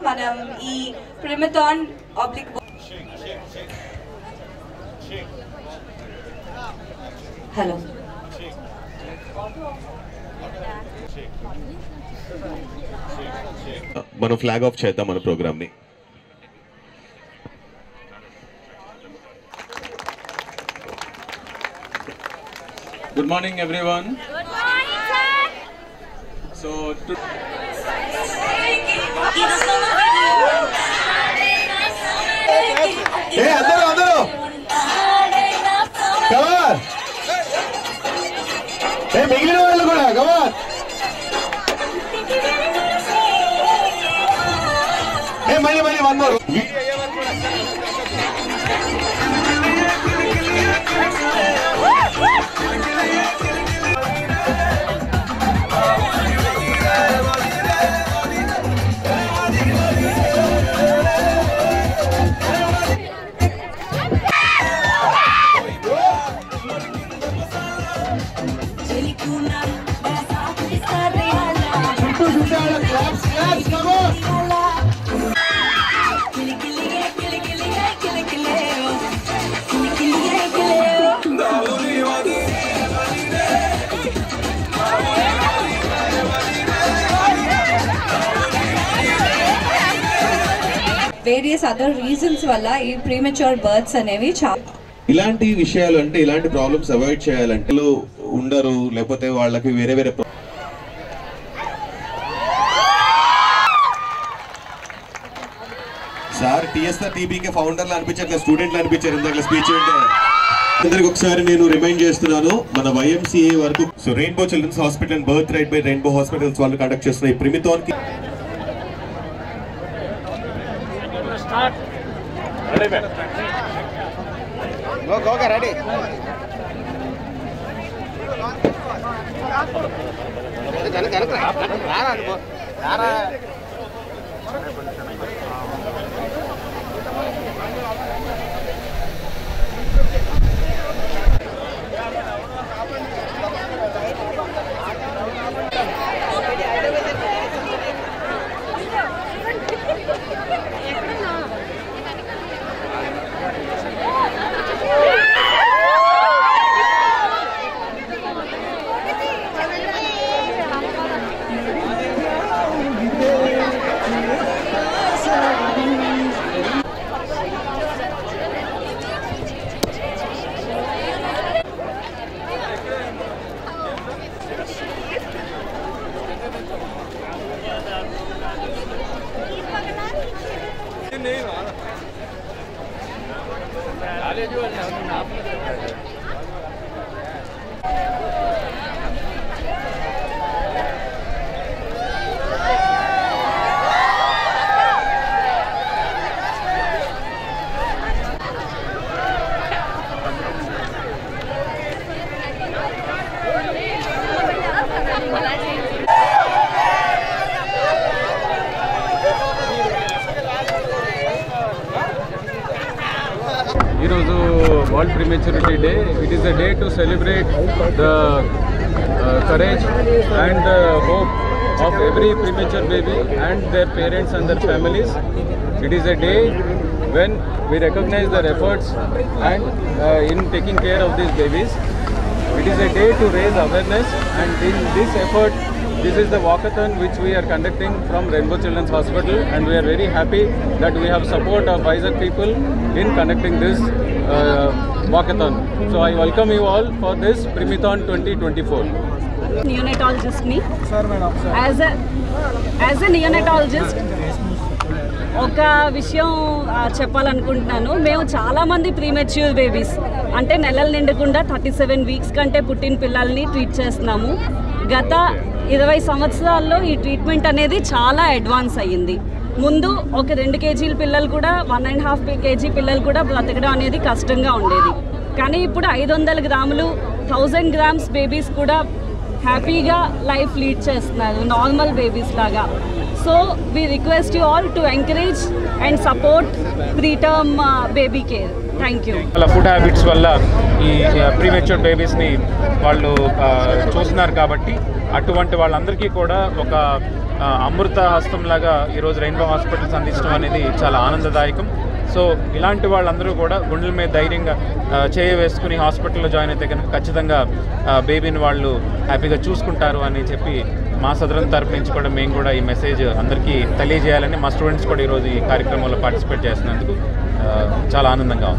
మనం ఈ ప్రిమిథాన్ oblique hello మనం ఫ్లాగ్ ఆఫ్ చేద్దాం మన ప్రోగ్రామ్ ని. Good morning, everyone. Good morning, sir. So, ఏ అందరూ అందరూ కమాన్, ఏ మిగిలిన వాళ్ళు కూడా కమాన్, ఏ మళ్ళీ మళ్ళీ one more. Various other reasons వల్ల ఈ ప్రీమెచ్యూర్ బర్త్స్ అనేవి ఇలాంటి విషయాలు అంటే ఇలాంటి ప్రాబ్లమ్స్ అవాయిడ్ చేయాలంటే ఉండరు, లేకపోతే వాళ్ళకి వేరే వేరే సార్ టీఎస్ఆర్ టీబీకే ఫౌండర్లు అనిపించారు, స్టూడెంట్లు అనిపించారు ఇందాక స్పీచ్ అంటే. అందరికి ఒకసారి నేను రిమైండ్ చేస్తున్నాను, మన YMCA వరకు so Rainbow Children's Hospital and Birth Right by Rainbow Hospitals వాళ్ళు కండక్ట్ చేస్తున్న ఈ ప్రిమిథాన్ కి ready World Prematurity Day. It is a day to celebrate the courage and the hope of every premature baby and their parents and their families. It is a day when we recognize their efforts and in taking care of these babies. It is a day to raise awareness, and in this effort, this is the walkathon which we are conducting from Rainbow Children's Hospital, and we are very happy that we have support of Vizag people in conducting this walkathon. So I welcome you all for this Primithon 2024. Neonatologist ni as a neonatologist ఒక విషయం చెప్పాలనుకుంటున్నాను. మేము చాలామంది premature babies అంటే నెలలు నిండకుండా 37 weeks కంటే పుట్టిన పిల్లల్ని ట్రీట్ చేస్తున్నాము. గత 20 సంవత్సరాల్లో ఈ ట్రీట్మెంట్ అనేది చాలా అడ్వాన్స్ అయ్యింది. ముందు ఒక 2 కేజీల పిల్లలు కూడా 1.5 కేజీ పిల్లలు కూడా బ్రతకడం అనేది కష్టంగా ఉండేది. కానీ ఇప్పుడు 500 గ్రాములు 1000 గ్రామ్స్ బేబీస్ కూడా హ్యాపీగా లైఫ్ లీడ్ చేస్తున్నారు నార్మల్ బేబీస్ లాగా. So we request you all to encourage and support preterm baby care. Thank you. వాళ్ళ ఫుడ్ హ్యాబిట్స్ వల్ల ఈ ప్రీమెచ్యూర్ బేబీస్ని వాళ్ళు చూస్తున్నారు కాబట్టి అటువంటి వాళ్ళందరికీ కూడా ఒక అమృత హస్తంలాగా ఈరోజు రెయిన్బో హాస్పిటల్స్ అందించడం అనేది చాలా ఆనందదాయకం. సో ఇలాంటి వాళ్ళందరూ కూడా గుండెల మీద ధైర్యంగా వేసుకుని హాస్పిటల్లో జాయిన్ అయితే కనుక ఖచ్చితంగా బేబీని వాళ్ళు హ్యాపీగా చూసుకుంటారు అని చెప్పి మా సదరన్ తరపు నుంచి కూడా మేము కూడా ఈ మెసేజ్ అందరికీ తెలియజేయాలని మా స్టూడెంట్స్ కూడా ఈరోజు ఈ కార్యక్రమంలో పార్టిసిపేట్ చేసినందుకు చాలా ఆనందంగా ఉంది.